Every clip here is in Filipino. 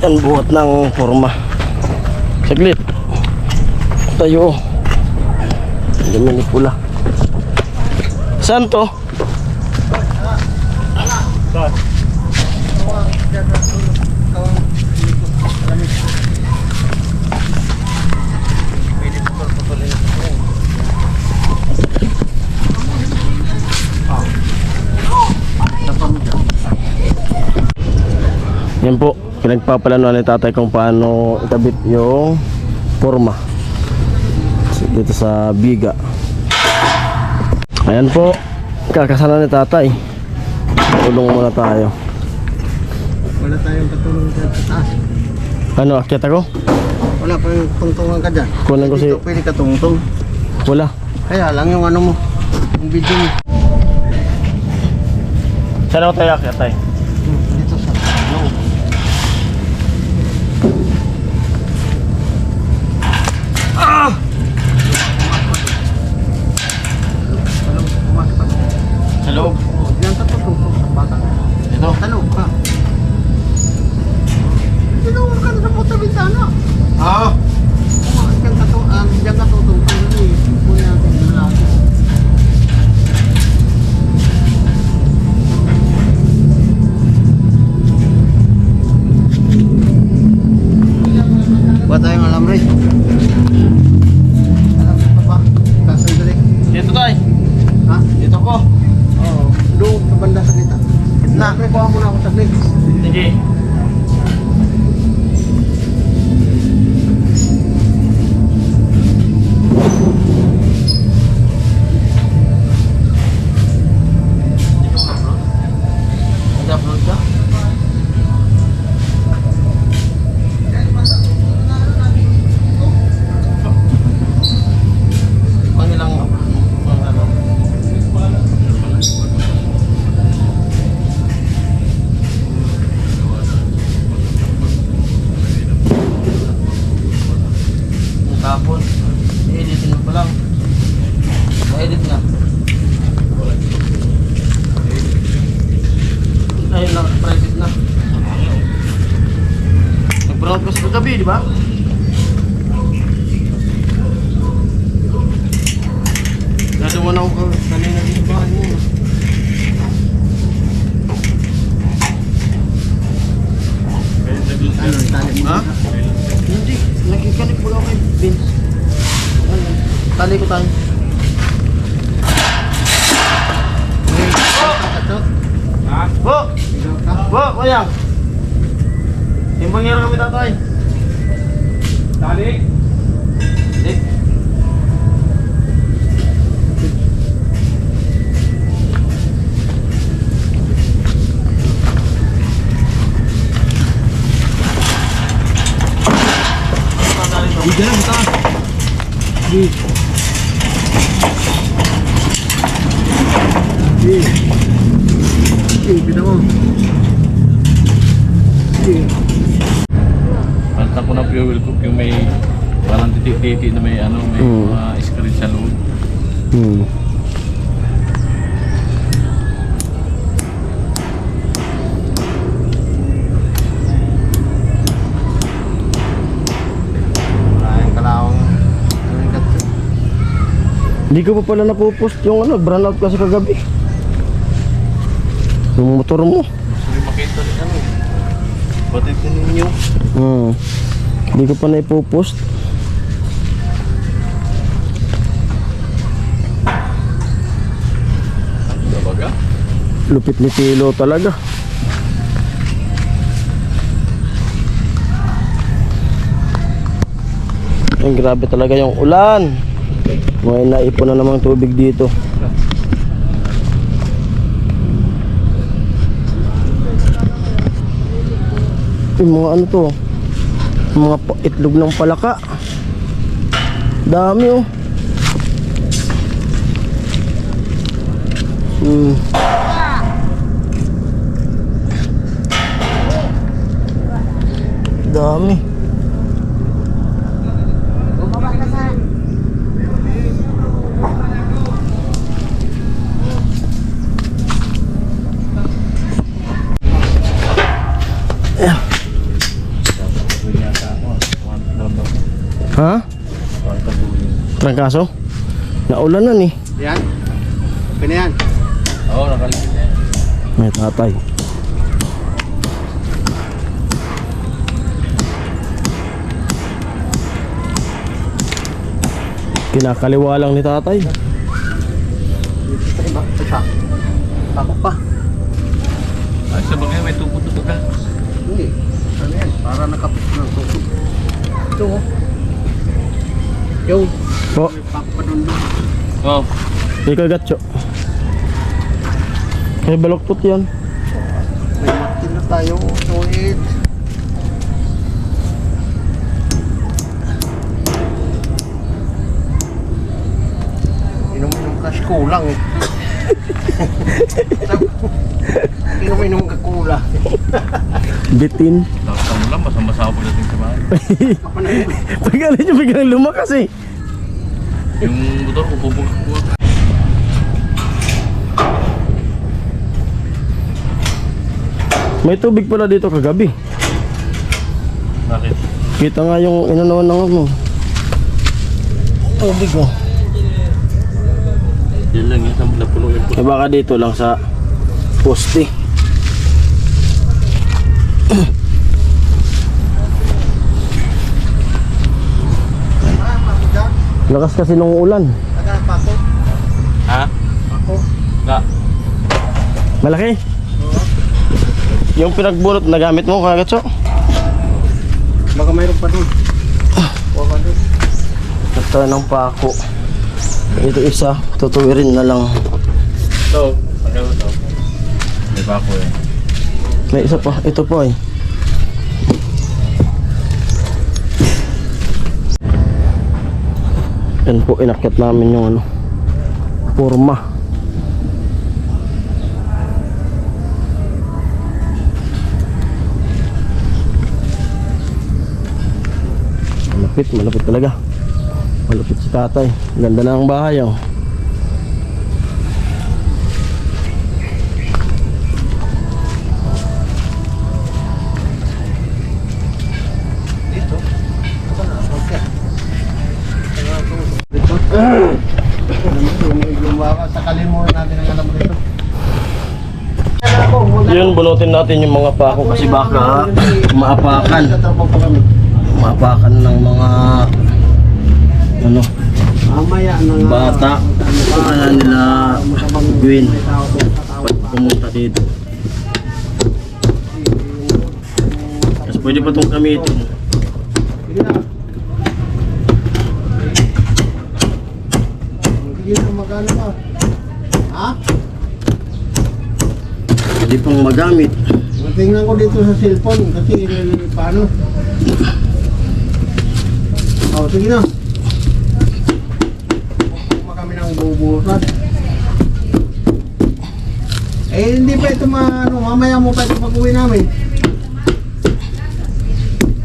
Yan buhat ng forma. Saglit. Tayo. Dami ni pula. Saan to? Yan po, pinagpapalanuan ni tatay kung paano ikabit yung forma dito sa biga. Ayan po, kakasana ni tatay. Tulong muna tayo. Wala tayong katulong dyan sa taas. Ano, akyat ako? Wala pa yung tungtungan ka dyan. Kunin ko Dito pwede ka tungtong. Wala. Kaya lang yung ano mo, yung video mo. Saan ako tayo akyat tayo? Dito sa loob. Sa loob. Diyan ka tutungtong sa bata. Ito? Sa loob ka. Tinawag ka na sa puta bintana. Ah! Diyan ka tutungtong. Muna natin yung lalaki. Buat tayong alambre. Alambre pa ba? Kasandali. Dito tayo. Ha? Dito ko. Oo. Doon sa banda sa kita. Gitna. Siyempre, kuha muna ako saglit. Sige. Nag-upload ka? Kanilang ano? Tapon, i-editin mo pa lang. Ma-edit na. Ayun lang, private na. Nag-broadcast pa gabi, di ba? Gagawa na ako kanina dito ba? Ano, itali mo? Ha? Hindi, nakikanip ko lang kay Vince. Ayun, tali ko tayo. Ha? Bo! Bo, kayang! Timbang kami tatay. Tali? Hindi. Hindi lang, ito. Hindi. Hindi. Hindi, kita mo. Hindi. Palitan ko ng fuel cook yung may parang titi na may ano, may mga screen sa loob. Maraming kalawang. Hindi ko pa pala napopost yung ano, brand out kasi kagabi. Yung motor mo. Gusto rin makita rin ano. Batid din ninyo. Hindi ko pa naipopost. Dabaga? Lupit ni Tilo talaga. Ay, grabe talaga yung ulan. May naipon na namang tubig dito. Yung mga ano to, mga itlog ng palaka. Dami oh. Dami. Kaso, naulanan eh. Yan. Okay na yan. Oo, nakaligid na yan. May tatay. Kinakaliwa lang ni tatay. Sa iba. Isa. Takot pa. Ay, sa bagay may tupo-tupo ka. Hindi. Ano yan? Para nakapit ng tukod. Ito oh. Yung. Po, May pako pa doon doon. Oo. may kagatso. May baloktot yan. May matin na tayo. Sulit. Inom-inom ka kulang eh. Inom-inom ka kulang. Bitin. Tapos mo lang, masama-sama pagdating sa bahay. Pag ano nyo, biglang lumakas eh. Yung motor ko, bubog-bubog. May tubig pala dito kagabi. Bakit? Kita nga yung inanawan ng ano. Tubig oh. Yan lang yun, napuno yung puno. Eh baka dito lang sa poste. Lakas kasi nung ulan. Pako. Ha? Pako. Nga. Malaki. Yung pinagbunot na gamit mo, kagatso. Baka mayroon pa doon. Huwag ka doon. Ito ng pako. Ito isa, tutuwirin na lang. Ito, ano ito? May bako eh. May isa pa, ito po eh. Yan po, inakyat namin yung ano, porma. Malapit, malapit talaga. Malapit si tatay. Ganda na ang bahay oh. Dito. Ito na. Okay. Yung baka sakalin muna natin ang alam dito. Yun, bunutin natin yung mga pako kasi baka maapakan. Tatrabaho pa kami. Maapakan ng mga ano, Mamaya na nga. bata. Kaya nila gawin pag pumunta dito. Tapos pwede pa itong gamitin. Sige na. Sige na, magkano ka? Ha? Pwede pang magamit. Tingnan ko dito sa cellphone kasi paano? Oh, sige na. Huwag kami ng bubusan. Eh, hindi pa ito mamaya mo pa ito pag-uwi namin.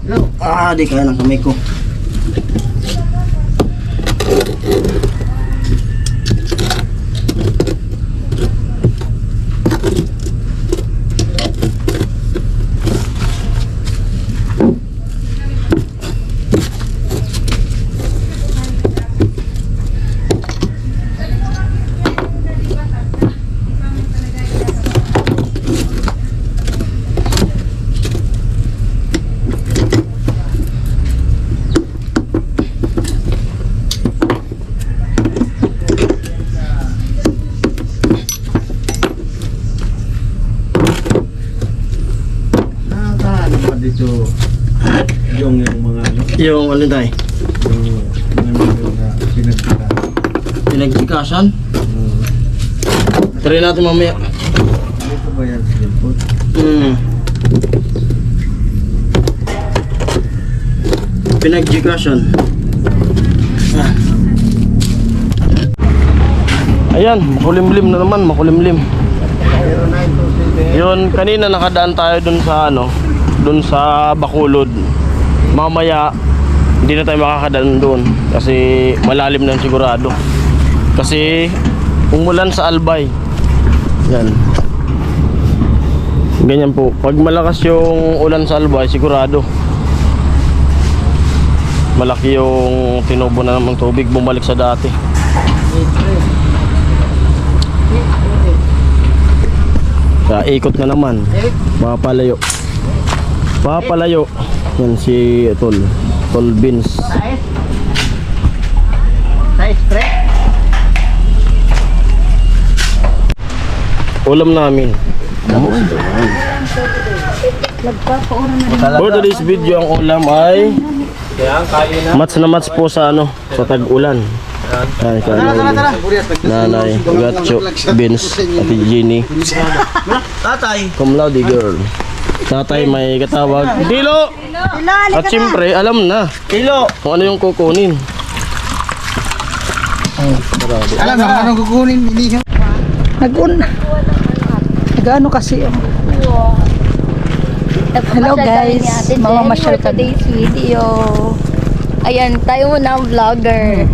Hello? Ah, di kaya ng kamay ko. Nakakaano pa dito yung mga ano, Yung ano tayo? yung pinagkita. Pinagtikasan? Try natin mamaya. Dito ba yan sa cellphone? Pinagtikasan. Ah. Ayan, makulimlim na naman, makulimlim. 0927. Yun, kanina nakadaan tayo dun sa ano, dun sa Bacolod. Mamaya hindi na tayo makakadaan doon kasi malalim na sigurado. Kasi umulan sa Albay. Yan. Ganyan po. Pag malakas yung ulan sa Albay, sigurado malaki yung tinubo na ng tubig, bumalik sa dati. Kaya ikot na naman. Papalayo. Papalayo. Yan si Tol. Tol Beans. Ulam namin. For today's video, ang ulam ay mats na mats po sa ano, sa tag-ulan. Ay, Nanay, Gatcho, Beans, Ate Jenny. Tatay. Cum laude girl. Tatay may katawag. Dilo! At siyempre, alam na. Kilo. Kung ano yung kukunin. Alam mo anong kukunin? Hindi siya. Nag-ano kasi yung... Hello guys, mamamasyal kami. Today's video. Ayan, tayo muna ang vlogger.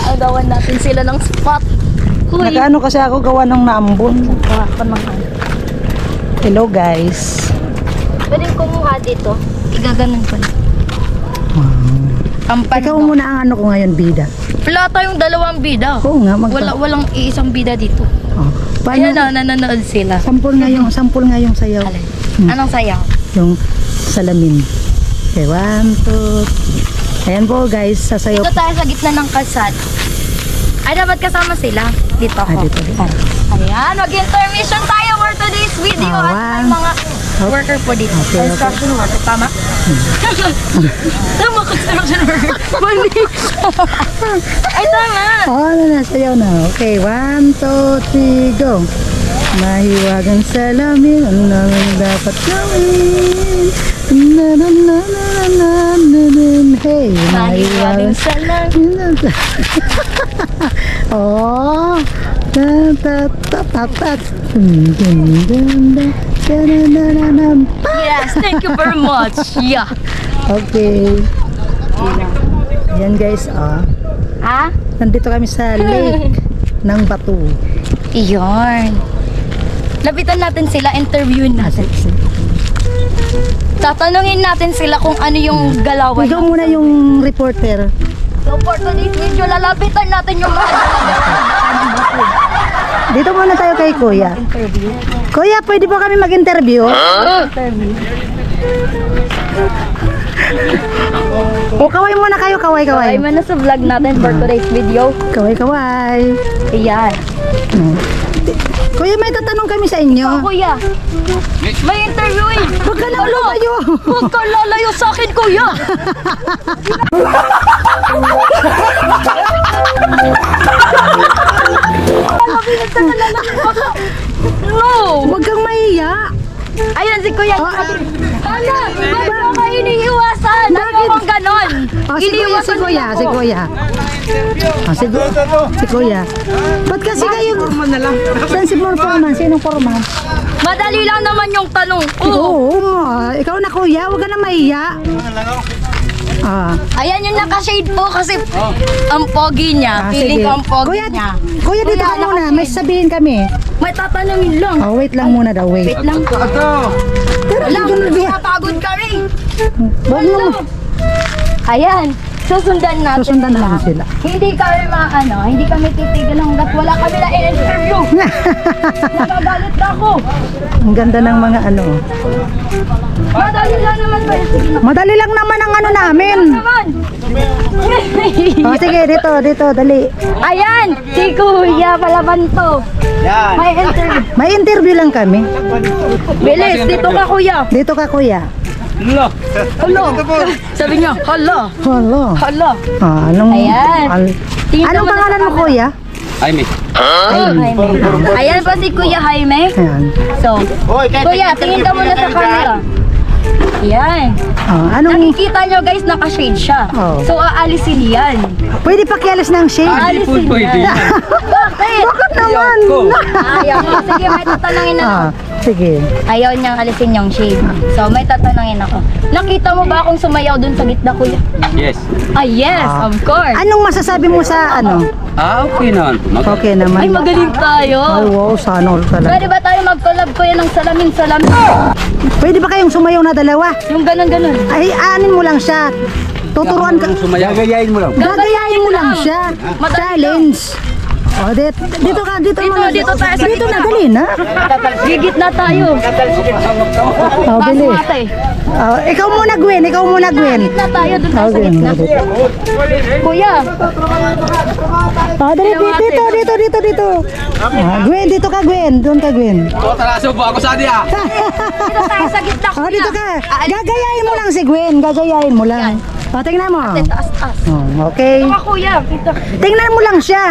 Agawan natin sila ng spot. Huy. Nag-ano kasi ako gawa ng naambon. Hello guys. Pwede kumuha dito. Igaganon ko na. Ang Ikaw muna ang ano ko ngayon, bida. Wala tayong dalawang bida. Oo nga, Walang iisang bida dito. Oh. Ayan Paano? na, nanonood sila. Sampol nga yung sayaw. Alin? Anong sayaw? Yung salamin. Okay, 1, 2. Ayan po guys, sasayaw. Dito tayo sa gitna ng kalsada. Ay, dapat kasama sila. Dito ako. Dito. Ayan, mag-intermission tayo for today's video. At may mga worker po dito. Okay. Construction worker, tama? Tama, construction worker. Mali. Ay, tama. Oh, sayaw na. Okay, 1, 2, 3, go. Mahiwagang salamin, ano naman dapat gawin? Na na na na na na na na. Hey, Mahiwagang salamin. Oh, ta ta ta ta ta. Dun dun dun dun. Da na na na na. Yes, thank you very much. Yeah. Okay. Yan guys, Ha? nandito kami sa lake ng Batu. Iyon. Lapitan natin sila, interviewin natin. Tatanungin natin sila kung ano yung galawan. Ikaw muna yung reporter. So for today's video, lalapitan natin yung mga Dito muna tayo kay Kuya. interview. Kuya, pwede po kami mag-interview? O, kaway muna kayo, kaway. Ay, man na sa vlog natin for today's video. Kaway. Ayan. Kuya, may tatanong kami sa inyo. Kuya, may interview eh. Huwag ka nang lumayo. Huwag ka lalayo sa akin, kuya. No! Huwag kang mahiya. Ayan si kuya. Ano? Ba't mo ka iniiwasan? Ano kung ganon? Si Kuya. Si Kuya. Ba't kasi kayo... Saan si Foreman? Sinong Foreman? Madali lang naman yung tanong ko. Oo, ikaw na Kuya. Huwag ka na mahiya. Ayan yung naka-shade po kasi ang pogi niya. Feeling ko ang pogi Kuya, niya. Kuya, dito ka muna. May sabihin kami. May tatanungin lang. Oh, wait lang muna daw. Wait. Wait lang. Pero Wala, hindi napagod ka rin. Huwag mo. Ayan, susundan natin Susundan namin sila. Hindi kami hindi kami titigil hanggat wala kami na i-interview. Nagagalit na ako. Ang ganda ng mga ano. Madali lang naman ba? Sige na Madali lang naman ang ano namin. naman. Oh, sige, dito, dali. Ayan, si Kuya Palabanto. Yan. May interview. May interview lang kami. Bilis, dito ka Kuya. Dito ka, Kuya. Hello. Sabi niya, hello. Hello. Hello. Anong... Ayan. Tingnan Anong mo na pangalan sa mo, Kuya? Jaime. Jaime. Ayan pa si Kuya Jaime. Ayan. So, Hoy, Kuya, tingin ka muna sa camera. Ayan. Anong... Nakikita nyo guys, naka-shade siya. Oh. So, aalisin yan. Pwede pakialis ng shade? Aalisin yan. Bakit? Bakit naman? Ayaw mo. Sige, may tatanungin na ako. Sige. Ayaw niyang alisin yung shade. So, may tatanungin ako. Nakita mo ba akong sumayaw dun sa gitna, Kuya? Yes. Yes, of course. Anong masasabi mo sa ano? Okay naman. Okay Ay, naman. magaling tayo. Ay, wow, sana all talaga. Pwede ba tayo mag-collab, Kuya, ng salamin-salamin? Pwede ba kayong sumayaw na dalawa? Yung ganon-ganon. Ay, anin mo lang siya. Tuturuan ka. Gagayain mo lang. Gagayain mo lang siya. Madali Challenge. O, dito ka, dito mo. Dito tayo sa Dito gitna. na, dali na. Gigit na tayo. O, Taas bilis. mo ate. Ikaw muna, Gwen. Ikaw muna, Gwen. Gigit na tayo dun tayo sa Okay. gitna. Kuya, Dito. Gwen, dito ka, Gwen. Doon ka, Gwen. dito tayo sa gitna. O, dito ka. Gagayain mo lang si Gwen. Gagayain mo lang. O, tingnan mo. Taas. O, okay. Mga kuya, dito. Tingnan mo lang siya.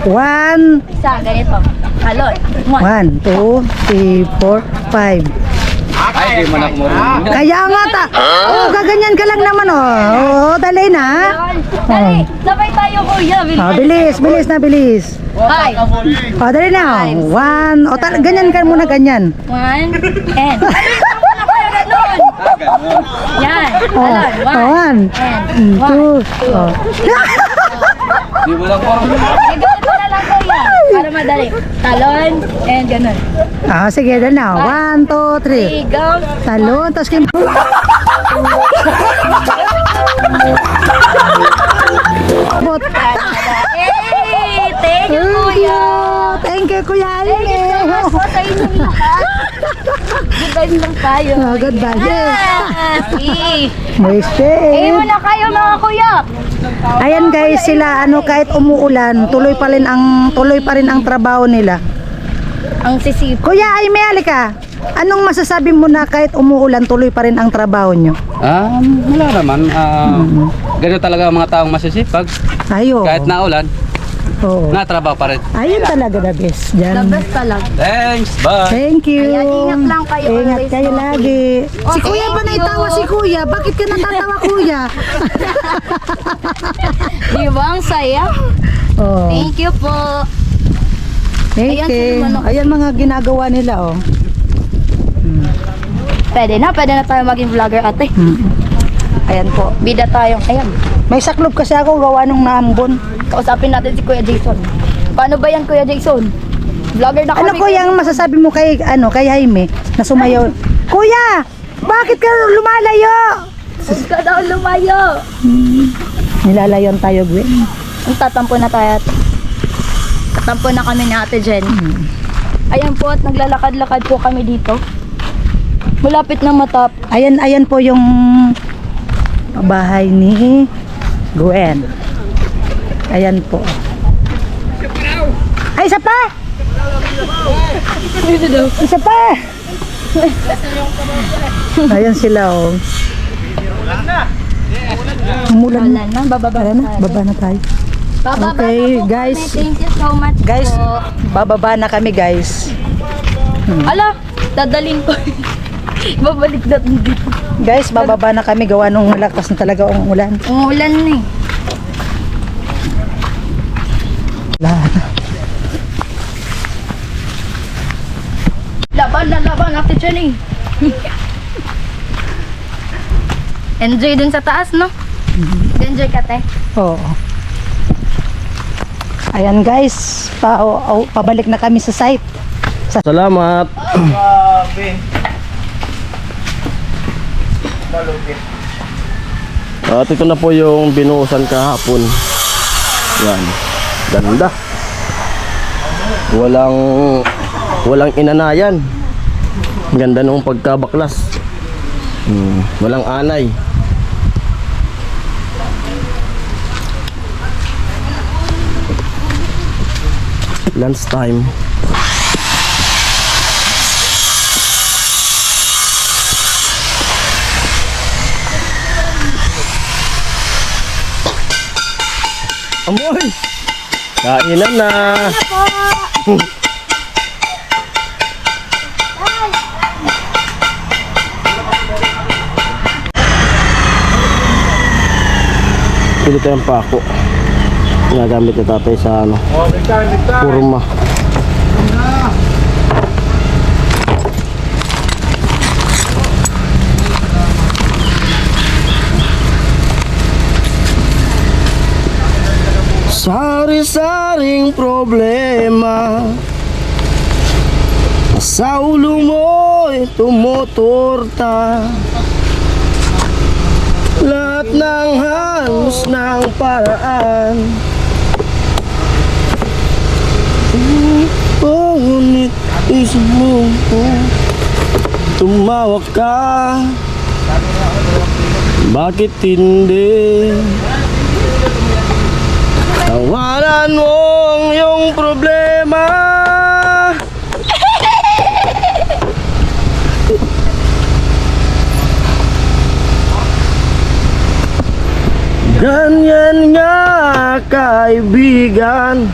1, Isa, ganito. Kalot. 1, 2, 3, 4, 5. Ay, di man ako marunong. Kaya nga ta. Oh, gaganyan ka lang naman oh. Dali na. Dali, sabay tayo kuya. Bilis na bilis. Five. Dali na. 1. Ganyan ka muna ganyan. 1, and. Yan. Kalot. 1, 1, 2. Di mo lang marunong. Ganito na lang kuya. Para madali. Talon, and ganun. Sige, dali na. 1, 2, 3. 3, go. Talon, tapos kim. Bot. Hey, thank you kuya. Thank you, Kuya Thank you so much Ale. po sa inyong lahat. Goodbye lang tayo. Goodbye. Yes. Moise. Eh, muna kayo mga kuya. Ayan guys, sila kahit umuulan, tuloy pa rin ang trabaho nila. Ang sisip. Kuya Aime, halika. Anong masasabi mo na kahit umuulan, tuloy pa rin ang trabaho nyo? Wala naman. Ganito talaga ang mga taong masisipag. Ayo. Kahit naulan, Oo. natrabaho pa rin. Ayun talaga the best The dyan. best talaga. Thanks, bye! Thank you. Ayan, ingat lang kayo Ingat always, kayo no? lagi. Si Oh, Kuya ba thank naitawa you. si Kuya? Bakit ka natatawa Kuya? Di ba ang saya? Oh. Thank you po. Thank Ayan, you. sino man ako? Ayan mga ginagawa nila oh. Pwede na tayo maging vlogger ate. Ayan po. Bida tayong, ayan. May saklob kasi ako gawa nung naambon. Kausapin natin si Kuya Jason. Paano ba yan Kuya Jason? Vlogger na kami. Ano Kuya ang masasabi mo kay Jaime na sumayaw? Kuya, bakit ka lumalayo? Huwag ka daw lumayo. Nilalayon tayo, Gwen. Ang tatampo na tayo ate. Tatampo na kami ni Ate Jen. Ayan po at naglalakad-lakad po kami dito. Malapit na matap. Ayan po yung bahay ni Gwen. Ayan po. Ay, isa pa! Isa pa! Ayan sila oh. Umulan na. Wala na, bababa Tara na na, tayo. baba na tayo. Bababa Okay, na po guys. kami. Thank you so much Guys, po. bababa na kami guys. Ala, dadalhin ko. Babalik natin dito. Guys, bababa na kami gawa nung malakas na talaga ang ulan. Umulan na eh. Lahat. Laban Ate Jenny. Enjoy dun sa taas, no? Enjoy ka, te. Oo. Ayan guys, pabalik na kami sa site. Salamat. At ito na po yung binuhusan kahapon. Yan. Ganda. Walang inanayan. Ganda nung pagkabaklas. Walang anay. Lunch time. Amoy! Kainan na! Pili tayong pako. Ginagamit ni tatay sa kurma. Sari-saring problema sa ulo mo'y tumuturta. lahat ng halos ng paraan. Ngunit isip mo tumawag ka, bakit hindi tawanan mong iyong problema? Ganyan nga kaibigan.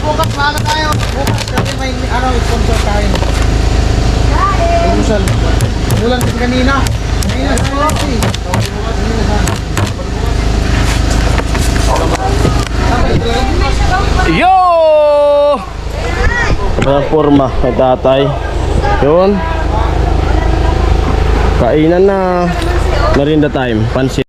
Bukas maaga tayo. Bukas kasi may sponsor tayo. Umusal. Ulan din kanina. Kanina sa Roxy. Yo! Mga forma kay tatay. Yun. Kainan na. Merinda time. Pansit.